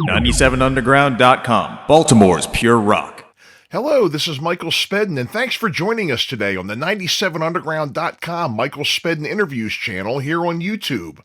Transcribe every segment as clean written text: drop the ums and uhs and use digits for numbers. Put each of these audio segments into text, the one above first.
97underground.com, Baltimore's pure rock. Hello, this is Michael Spedden, and thanks for joining us today on the 97underground.com Michael Spedden Interviews channel here on YouTube.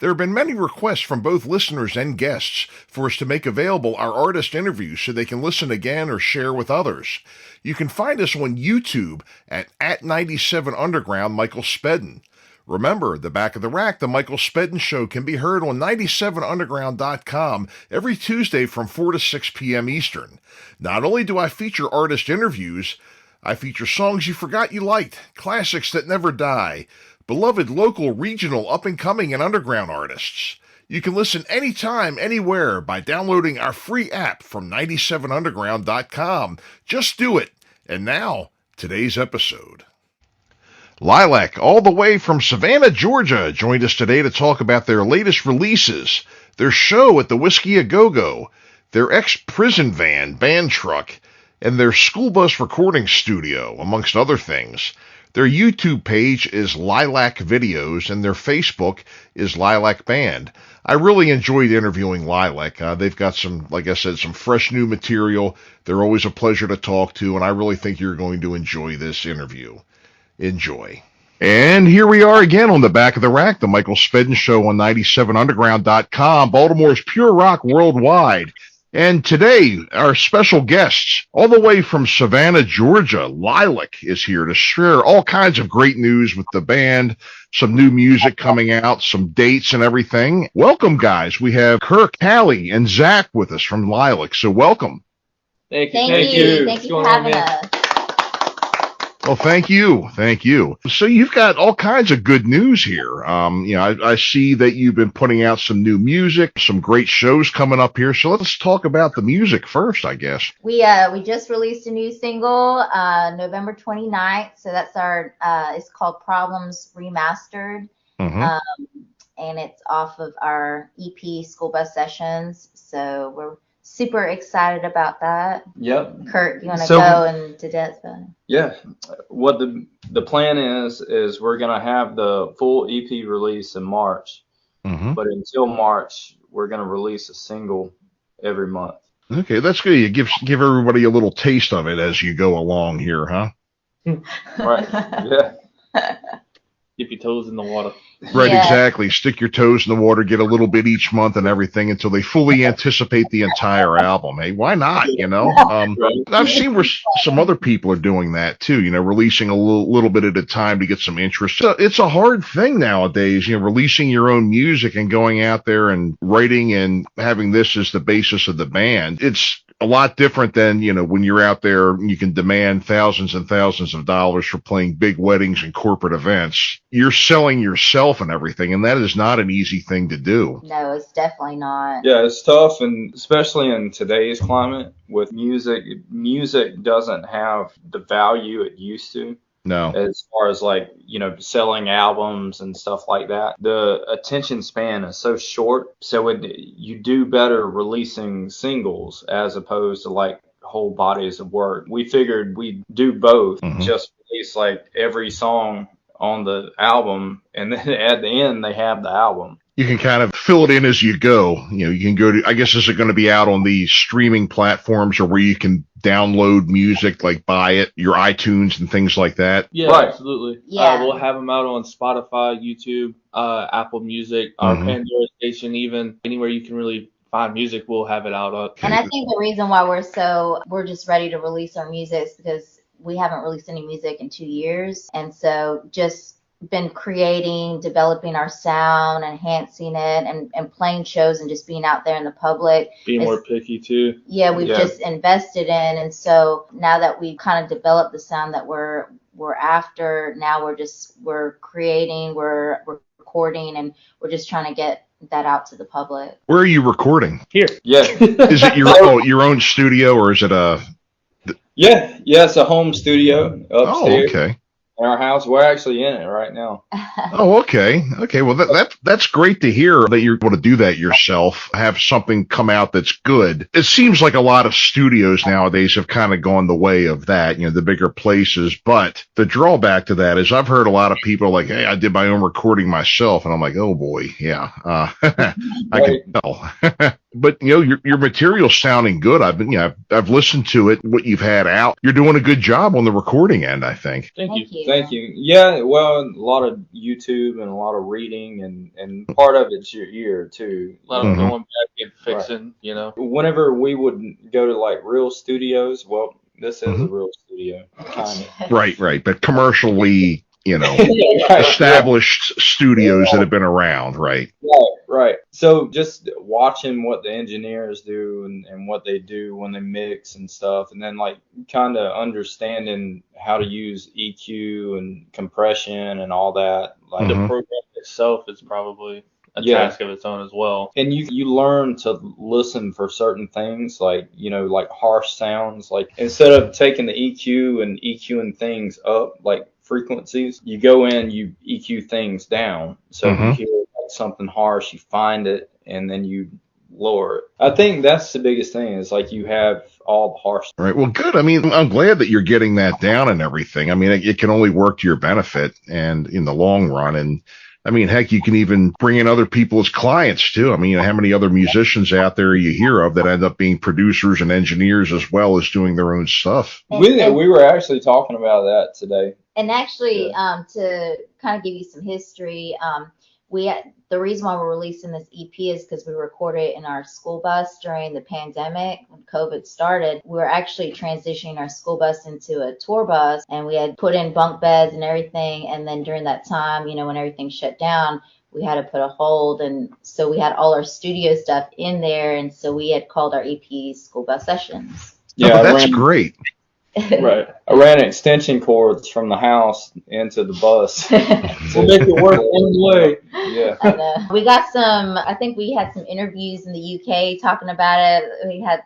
There have been many requests from both listeners and guests for us to make available our artist interviews so they can listen again or share with others. You can find us on YouTube at 97underground Michael Spedden. Remember, the Back of the Rack, the Michael Spedden Show, can be heard on 97underground.com every Tuesday from 4 to 6 p.m. Eastern. Not only do I feature artist interviews, I feature songs you forgot you liked, classics that never die, beloved local, regional, up-and-coming, and underground artists. You can listen anytime, anywhere by downloading our free app from 97underground.com. Just do it. And now, today's episode. Lilakk, all the way from Savannah, Georgia, joined us today to talk about their latest releases, their show at the Whiskey A Go-Go, their ex-prison van, band truck, and their school bus recording studio, amongst other things. Their YouTube page is Lilakk Videos, and their Facebook is Lilakk Band. I really enjoyed interviewing Lilakk. They've got some, like I said, some fresh new material. They're always a pleasure to talk to, and I really think you're going to enjoy this interview. Enjoy. And here we are again on the Back of the Rack, the Michael Spedden Show on 97underground.com, Baltimore's pure rock worldwide. And today, our special guests, all the way from Savannah, Georgia, Lilakk is here to share all kinds of great news with the band, some new music coming out, some dates and everything. Welcome, guys. We have Kirk, Hallie, and Zach with us from Lilakk, so welcome. Thank you. Thank you for having us. Well, thank you. So you've got all kinds of good news here. I see that you've been putting out some new music, some great shows coming up here. So let's talk about the music first, I guess. We just released a new single, November 29th. So that's our, it's called Problems Remastered. Mm-hmm. And it's off of our EP School Bus Sessions. So we're super excited about that. Yep. Kurt, you want to go into depth? Yeah. What the plan is we're going to have the full EP release in March. Mm-hmm. But until March, we're going to release a single every month. Okay, that's good. You give everybody a little taste of it as you go along here, huh? Right. Yeah. Dip your toes in the water. Right, Yeah. exactly. Stick your toes in the water, get a little bit each month and everything until they fully anticipate the entire album. Hey, why not, I've seen where some other people are doing that too, releasing a little bit at a time to get some interest. So it's a hard thing nowadays, releasing your own music and going out there and writing and having this as the basis of the band. It's a lot different than, when you're out there and you can demand thousands and thousands of dollars for playing big weddings and corporate events. You're selling yourself and everything, and that is not an easy thing to do. No, it's definitely not. Yeah, it's tough, and especially in today's climate with music doesn't have the value it used to. No. As far as selling albums and stuff like that, the attention span is so short. So you do better releasing singles as opposed to whole bodies of work. We figured we'd do both, Mm-hmm. just release every song on the album, and then at the end they have the album. You can kind of fill it in as you go. You can go to, I guess, is it going to be out on the streaming platforms or where you can download music, buy it, your iTunes and things like that? Yeah, Right. Absolutely. Yeah. We'll have them out on Spotify, YouTube, Apple Music, our Mhm. Pandora station, even anywhere you can really find music, we'll have it out on. And I think the reason why we're just ready to release our music is because we haven't released any music in 2 years. And so just been creating, developing our sound, enhancing it, and playing shows and just being out there in the public. Being more picky too. Yeah, we've Yeah. just invested in. And so now that we've kind of developed the sound that we're after, now we're creating, we're recording, and we're just trying to get that out to the public. Where are you recording? Here. Yeah. Is it your own studio or is it a... Yeah, it's a home studio Oh, upstairs. okay. in our house. We're actually in it right now. Oh, okay. Okay. Well, that's great to hear that you're able to do that yourself, have something come out that's good. It seems like a lot of studios nowadays have kind of gone the way of that, the bigger places. But the drawback to that is I've heard a lot of people like, hey, I did my own recording myself. And I'm like, oh boy, yeah, I can tell. But your material's sounding good. I've listened to it, what you've had out. You're doing a good job on the recording end, I think. Thank you. Thank you. Yeah, well, a lot of YouTube and a lot of reading, and part of it's your ear too. A lot of going back and fixing, Whenever we would go to like real studios, well, this is a real studio, kind of. Right. But commercially, established studios that have been around, right? Right. So just watching what the engineers do and what they do when they mix and stuff, and then like kind of understanding how to use EQ and compression and all that. Like the program itself is probably a task of its own as well. And you learn to listen for certain things, like like harsh sounds. Like instead of taking the EQ and EQing things up, like frequencies, you go in, you EQ things down. So you hear like something harsh, you find it, and then you lower it. I think that's the biggest thing, is like you have all the harsh. Right. Well, good. I mean, I'm glad that you're getting that down and everything. I mean, it can only work to your benefit and in the long run. And I mean, heck, you can even bring in other people as clients too. I mean, how many other musicians out there you hear of that end up being producers and engineers as well as doing their own stuff? We were actually talking about that today. And actually, to kind of give you some history, the reason why we're releasing this EP is because we recorded it in our school bus during the pandemic when COVID started. We were actually transitioning our school bus into a tour bus, and we had put in bunk beds and everything. And then during that time, when everything shut down, we had to put a hold. And so we had all our studio stuff in there. And so we had called our EP School Bus Sessions. Yeah, that's great. Right. I ran extension cords from the house into the bus to make it work one way. Yeah. And, we got I think we had some interviews in the UK talking about it. We had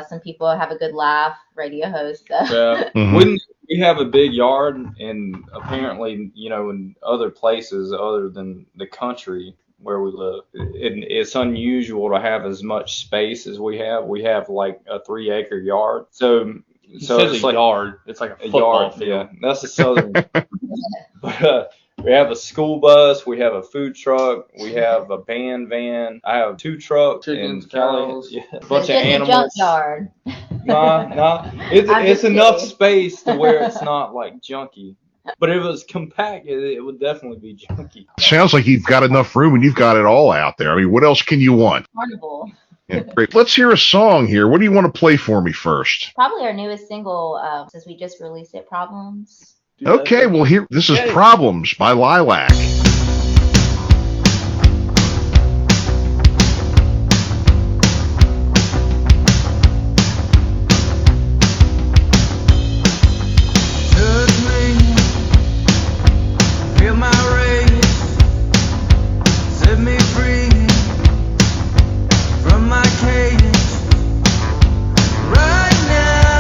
some people have a good laugh, radio hosts. So. Yeah. We have a big yard, and apparently, in other places other than the country where we live, it's unusual to have as much space as we have. We have like a 3-acre yard. So it's like yard. It's like a football field. Yeah, that's the southern. But we have a school bus. We have a food truck. We have a band van. I have 2 trucks. Chickens, and cows. a bunch of animals. A junkyard. Nah. It's enough space to where it's not like junky. But if it was compact, it would definitely be junky. Sounds like you've got enough room and you've got it all out there. I mean, what else can you want? Carnival. Yeah, great. Let's hear a song here. What do you want to play for me first? Probably our newest single, since we just released it, Problems. Okay, well, this is Problems by Lilakk. Right now,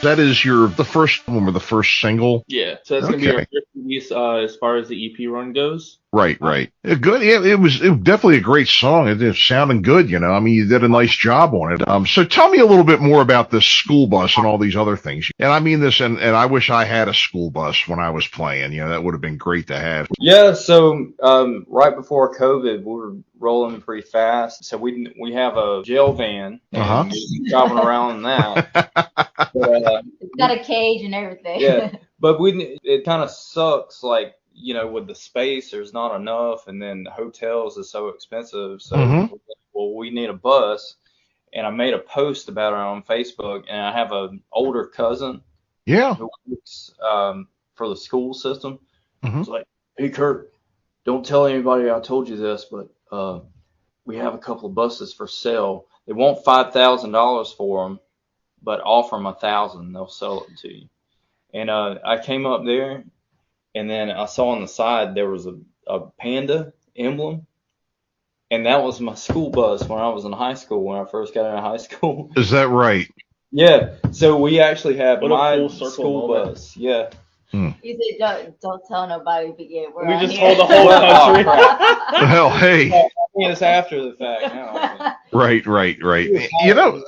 That is the first album or the first single? Yeah, so that's gonna be our Okay. first release as far as the EP run goes. Right. Good. Yeah, it was definitely a great song. It's sounding good, you know. I mean, you did a nice job on it. So tell me a little bit more about this school bus and all these other things. And I mean this, and I wish I had a school bus when I was playing. You know, that would have been great to have. Yeah, so right before COVID, we were rolling pretty fast. So we have a jail van and we're driving around in that. But, It's got a cage and everything. yeah, but it kind of sucks, like, you know, with the space, there's not enough, and then hotels is so expensive. So, well, we need a bus, and I made a post about it on Facebook, and I have an older cousin who works for the school system. It's like, hey, Kurt, don't tell anybody I told you this, but we have a couple of buses for sale. They want $5,000 for them, but offer them $1,000, they'll sell it to you. And I came up there, and then I saw on the side there was a panda emblem, and that was my school bus when I was in high school, when I first got into high school. Is that right? Yeah, so we actually have What a my full circle school moment. bus. Yeah. You said don't tell nobody, but yeah, we're We out just here. told the whole Oh, country. crap. Well, hey. I mean, it's after the fact now. Right. You know,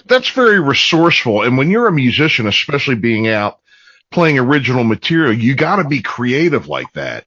that's very resourceful. And when you're a musician, especially being out playing original material, you got to be creative like that.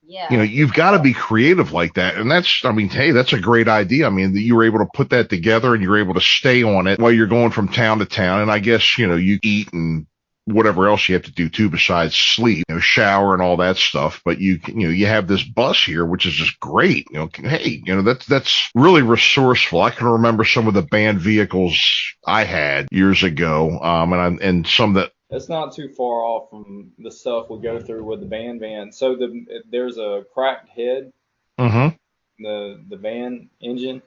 Yeah. You know, you've got to be creative like that. And I mean, hey, that's a great idea. I mean, that you were able to put that together and you're able to stay on it while you're going from town to town. And I guess, you know, you eat and whatever else you have to do too besides sleep, you know, shower and all that stuff. But you have this bus here, which is just great. You know, hey, you know, that's really resourceful. I can remember some of the band vehicles I had years ago, and some that. It's not too far off from the stuff we go through with the band van. So there's a cracked head, the van engine.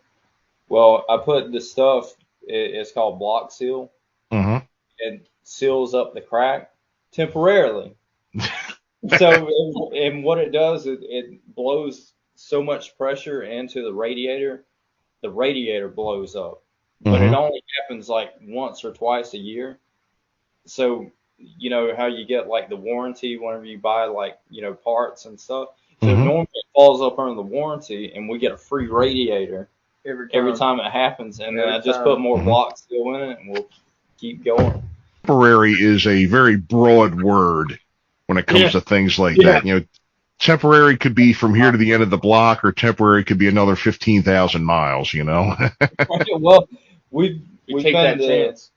Well, I put the stuff. It's called block seal. It seals up the crack temporarily. So, and what it does is it blows so much pressure into the radiator blows up. But it only happens like once or twice a year. So, you know how you get like the warranty whenever you buy like, you know, parts and stuff. So normally it falls up under the warranty and we get a free radiator every time it happens. And then I just put more block seal in it and we'll keep going. Temporary is a very broad word when it comes to things like that. You know, temporary could be from here to the end of the block, or temporary could be another 15,000 miles, you know? Well, we've take been that to, chance.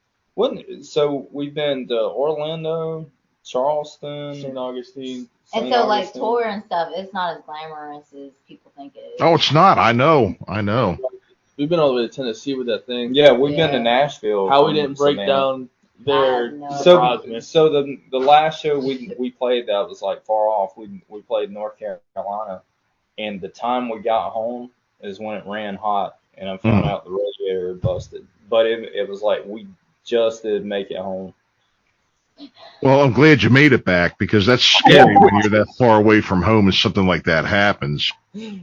so we've been to Orlando, Charleston, St. Augustine. And St. so, like, Augustine. tour and stuff, it's not as glamorous as people think it is. Oh, it's not. I know. We've been all the way to Tennessee with that thing. Yeah, we've been to Yeah. Nashville. How we from didn't break Savannah. down there. No. surprised me. So the last show we played that was like far off. We played North Carolina, and the time we got home is when it ran hot, and I found out the radiator had busted. But it was like we just did make it home. Well, I'm glad you made it back, because that's scary when you're that far away from home and something like that happens. Yeah,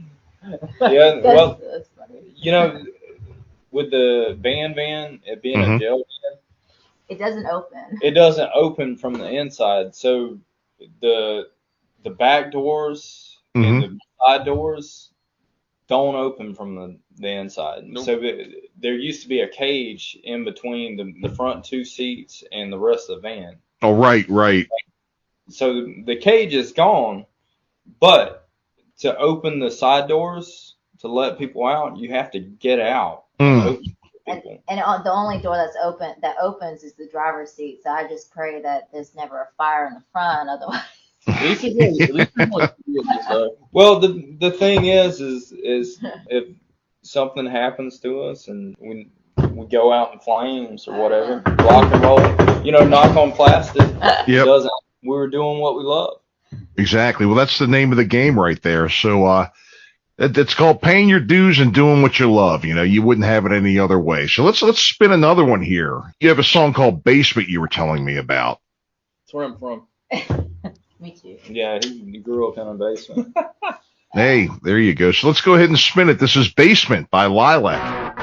That's funny. you know, with the band van, it being a jail van, It doesn't open. it doesn't open from the inside. So the back doors and the side doors don't open from the inside. Nope. So there used to be a cage in between the front two seats and the rest of the van. Oh, right. So the cage is gone, but to open the side doors to let people out, you have to get out. And open for people. And the only door that opens is the driver's seat. So I just pray that there's never a fire in the front. Otherwise, At least it's only so. Well, the thing is if something happens to us and we go out in flames or whatever, rock and roll, you know, knock on plastic. Yep. We were doing what we love. Exactly. Well, that's the name of the game right there. So, it's called paying your dues and doing what you love. You know, you wouldn't have it any other way. So let's spin another one here. You have a song called Basement you were telling me about. That's where I'm from. me too. Yeah, he grew up in a basement. Hey, there you go. So let's go ahead and spin it. This is Basement by Lilakk.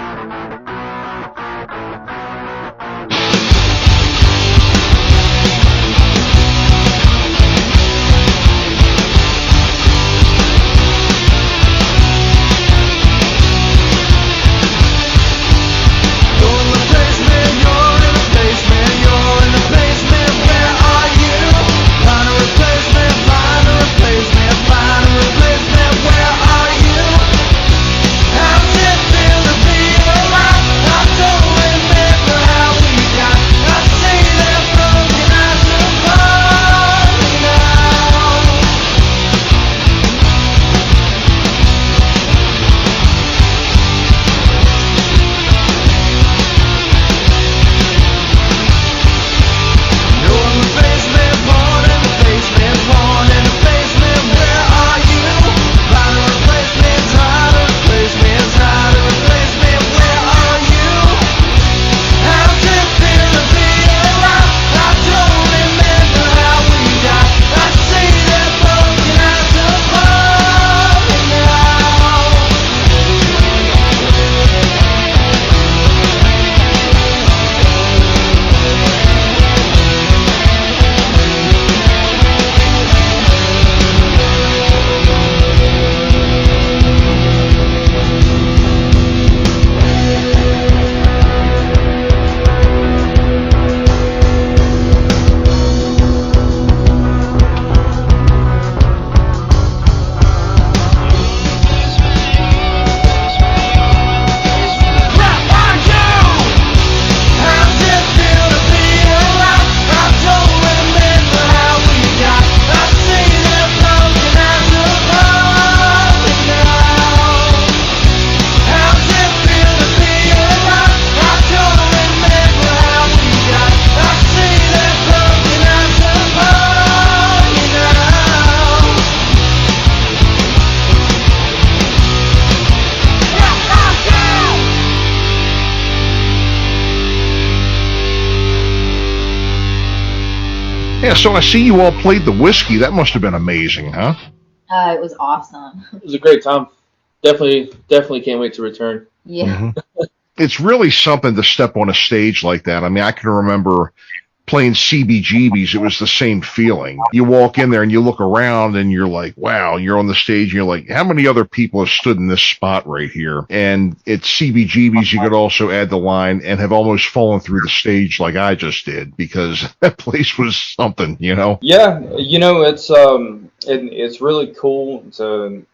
Yeah, so I see you all played the whiskey. That must have been amazing, huh? It was awesome. It was a great time. Definitely can't wait to return. Yeah. Mm-hmm. It's really something to step on a stage like that. I mean, I can remember playing CBGBs. It was the same feeling. You walk in there and you look around and you're like, wow, you're on the stage and you're like, how many other people have stood in this spot right here? And it's CBGBs. You could also add the line and have almost fallen through the stage like I just did, because that place was something, you know? Yeah, it's really cool to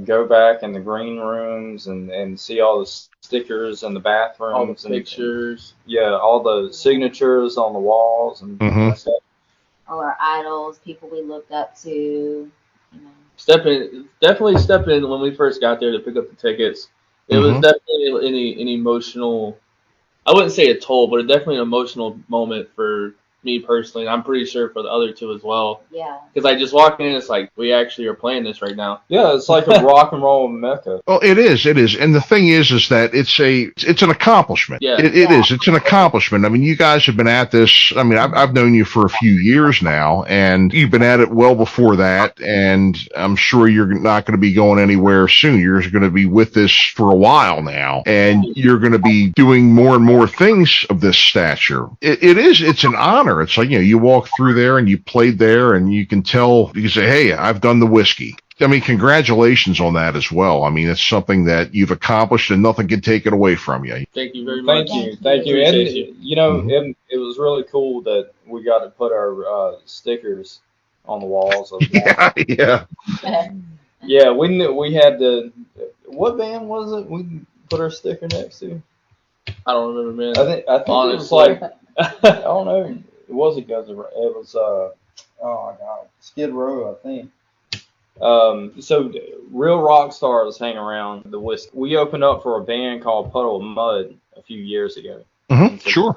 go back in the green rooms and see all the stickers in the bathrooms, All the and pictures. yeah, all the signatures on the walls and Mhm. stuff. All our idols, people we looked up to, you know. Definitely step in when we first got there to pick up the tickets. It was Mhm. definitely an emotional. I wouldn't say a toll, but definitely an emotional moment for me personally. And I'm pretty sure for the other two as well. Yeah. Because I just walk in, it's like we actually are playing this right now. Yeah, it's like a rock and roll mecca. Well, it is. And the thing is that it's an accomplishment. Yeah. It is. It's an accomplishment. I mean, you guys have been at this. I mean, I've known you for a few years now, and you've been at it well before that. And I'm sure you're not going to be going anywhere soon. You're going to be with this for a while now, and you're going to be doing more and more things of this stature. It is. It's an honor. It's like, you walk through there and you played there, and you can tell. You can say, "Hey, I've done the whiskey." I mean, congratulations on that as well. I mean, it's something that you've accomplished and nothing can take it away from you. Thank you very much. Thank you. And Appreciate you. Mhm. it was really cool that we got to put our stickers on the walls. Yeah, yeah. Yeah, we knew we had the. What band was it? We put our sticker next to. I don't remember, man. I think it was Honestly. like I don't know. It wasn't Guns N' Roses. It was oh my God, Skid Row, I think. So real rock stars hang around the whiskey. We opened up for a band called Puddle of Mud a few years ago. Mhm, sure.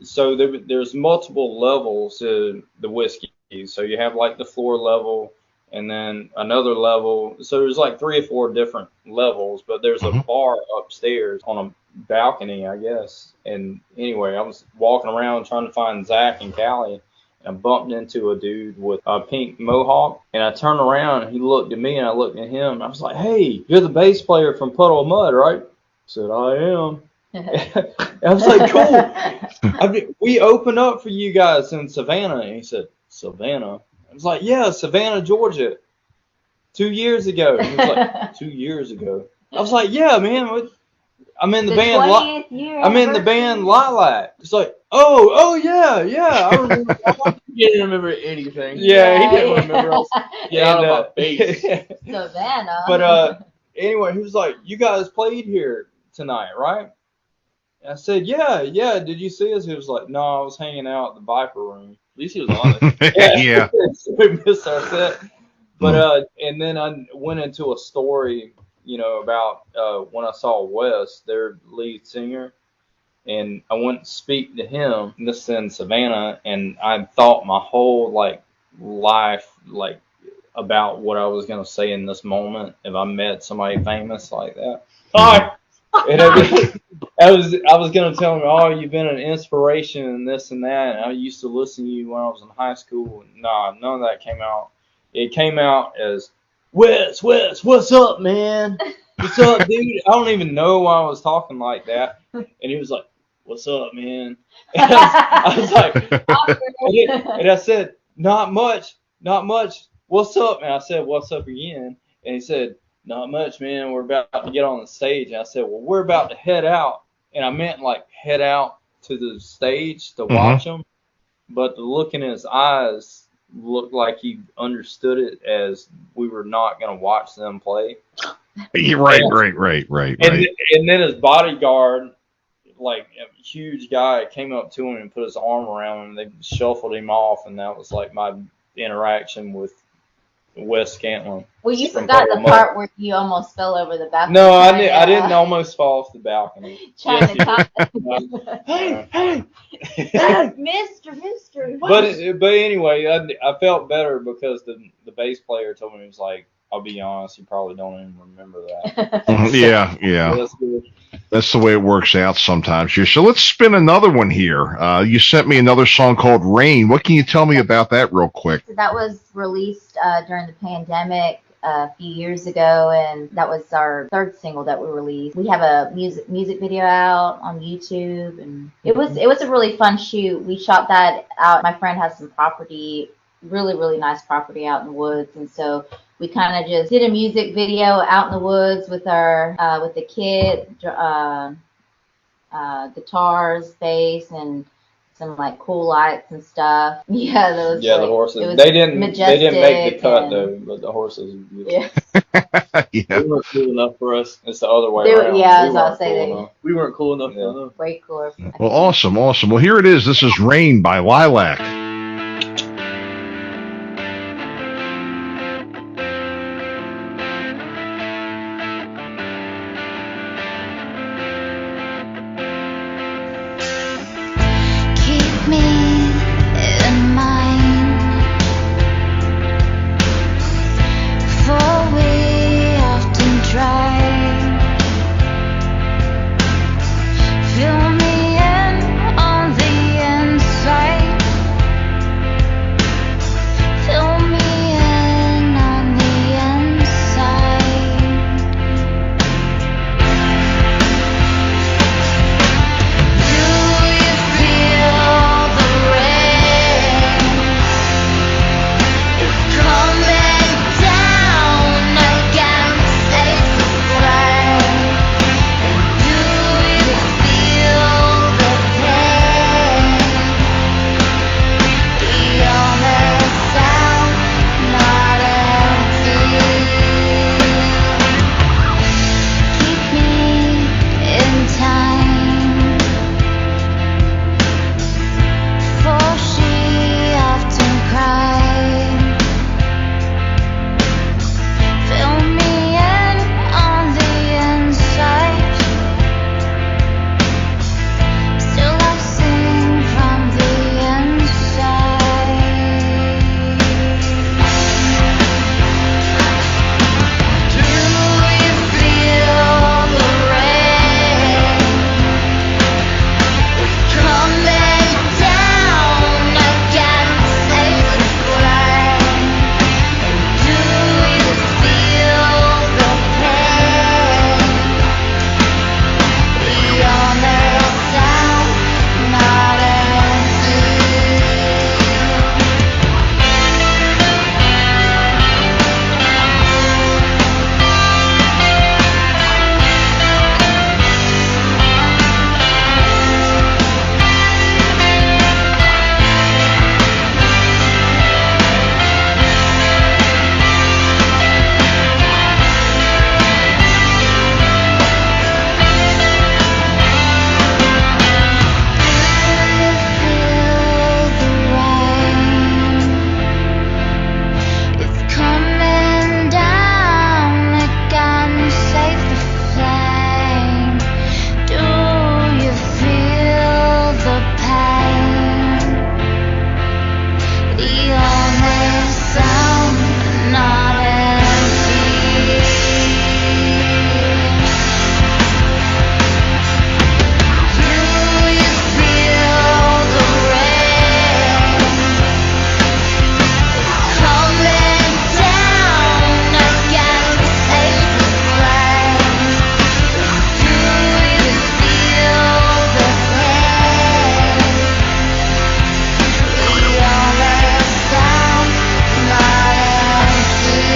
So there's multiple levels to the whiskey. So you have like the floor level and then another level. So there's like 3 or 4 different levels, but there's a Mhm. bar upstairs on a balcony, I guess. And anyway, I was walking around trying to find Zach and Callie, and I bumped into a dude with a pink mohawk. And I turned around and he looked at me and I looked at him. I was like, "Hey, you're the bass player from Puddle of Mud, right?" I said, "I am." I was like, "Cool. I mean, we opened up for you guys in Savannah." And he said, "Savannah?" I was like, "Yeah, Savannah, Georgia, 2 years ago." And he was like, 2 years ago? I was like, "Yeah, man. I'm in the band. 20th year I'm in the band Lilakk." It's like, oh yeah. I remember. He didn't remember anything. Yeah, he didn't remember us. Yeah, And, out of my face. Savannah. But anyway, he was like, "You guys played here tonight, right?" And I said, "Yeah. Did you see us?" He was like, "No, I was hanging out at the Viper Room." At least he was honest. Yeah. So we missed our set. But and then I went into a story, about when I saw Wes, their lead singer, and I went to speak to him. This is in Savannah, and I thought my whole life about what I was gonna say in this moment if I met somebody famous like that. Hi. And I was gonna tell him, "Oh, you've been an inspiration and this and that. And I used to listen to you when I was in high school." Nah, none of that came out. It came out as, "Wes, what's up, man? What's up, dude?" I don't even know why I was talking like that. And he was like, "What's up, man?" And I was like, and I said, not much. What's up?" And I said, "What's up again?" And he said, "Not much, man. We're about to get on the stage." And I said, "Well, we're about to head out." And I meant head out to the stage to watch him. But the look in his eyes looked like he understood it as we were not going to watch them play. Right. And then his bodyguard, a huge guy, came up to him and put his arm around him. They shuffled him off, and that was my interaction with Wes Scantlin. Well, you from forgot the Puddle of part where you almost fell over the balcony. No, I didn't almost fall off the balcony. Trying to talk. Hey, Mister. But anyway, I felt better because the bass player told me, he was like, I'll be honest, you probably don't even remember that. Yeah, Yeah, yeah. that's good. That's the way it works out sometimes here. So let's spin another one here. You sent me another song called Rain. What can you tell me about that real quick? So that was released during the pandemic a few years ago, and that was our third single that we released. We have a music video out on YouTube, and it was a really fun shoot. We shot that out. My friend has some property, really nice property out in the woods, and so we kind of just did a music video out in the woods with our with the kit, guitars, bass, and some like cool lights and stuff. Yeah, those. Yeah, like, the horses. it was They didn't make the majestic cut and- though, but the horses. Yeah, Yeah. They weren't cool enough for us. It's the other way They were- around. yeah, We as I'll weren't say, cool they- enough. We weren't cool enough Yeah. for them. way cooler. Well, awesome. Well, here it is. This is Rain by Lilakk. Keep me in mind, for we often try. Fill me in on the inside. Fill me in on the inside. Do you feel the rain coming down against a flame? Do you feel the pain? The only sound, not empty. Keep me in time, for she often cried. Fill me in on the inside. Still I sing from the inside. Do you feel the rain coming down against a flame? Do you feel the pain? The only sound, not empty. It's coming down again, save the flame. Do you feel the pain? The only sound, not empty. Do you feel the rain coming down against a flame? Do you feel the pain? The only sound, not empty.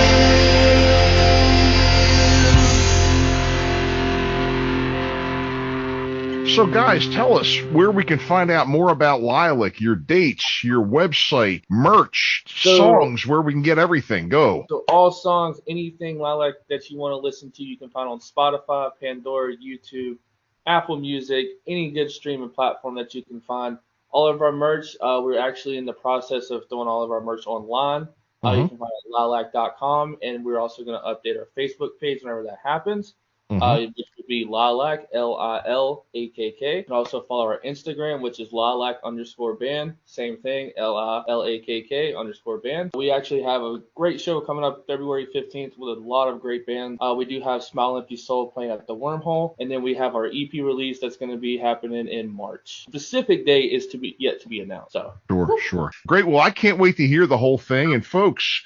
So, guys, tell us where we can find out more about Lilakk, your dates, your website, merch, So- songs, where we can get everything. Go. So all songs, anything Lilakk that you want to listen to, you can find on Spotify, Pandora, YouTube, Apple Music, any good streaming platform that you can find. All of our merch, we're actually in the process of throwing all of our merch online. You can find it at lilakk.com, and we're also going to update our Facebook page whenever that happens, which will be Lilakk, Lilakk. You can also follow our Instagram, which is Lilakk_band. Same thing, Lilakk_band. We actually have a great show coming up February 15th with a lot of great bands. We do have Smile Empty Soul playing at the Wormhole, and then we have our EP release that's going to be happening in March. Specific date is yet to be announced. So Sure. Great. Well, I can't wait to hear the whole thing. And folks,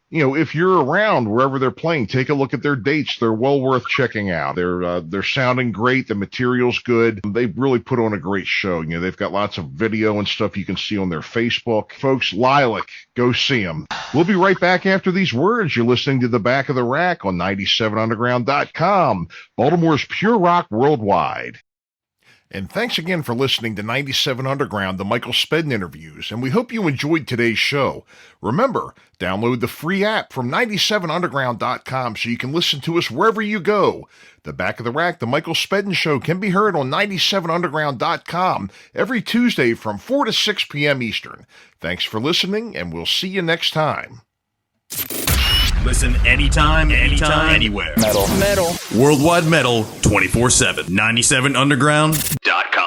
if you're around wherever they're playing, take a look at their dates. They're well worth checking out. They're sounding great. The material's good. They really put on a great show. They've got lots of video and stuff you can see on their Facebook. Folks, Lilakk, go see them. We'll be right back after these words. You're listening to The Back of the Rack on 97underground.com, Baltimore's Pure Rock Worldwide. And thanks again for listening to 97 Underground, the Michael Spedden interviews, and we hope you enjoyed today's show. Remember, download the free app from 97underground.com so you can listen to us wherever you go. The Back of the Rack, the Michael Spedden Show, can be heard on 97underground.com every Tuesday from 4 to 6 p.m. Eastern. Thanks for listening, and we'll see you next time. Listen anytime, anywhere. Metal. Worldwide Metal 24/7. 97underground.com.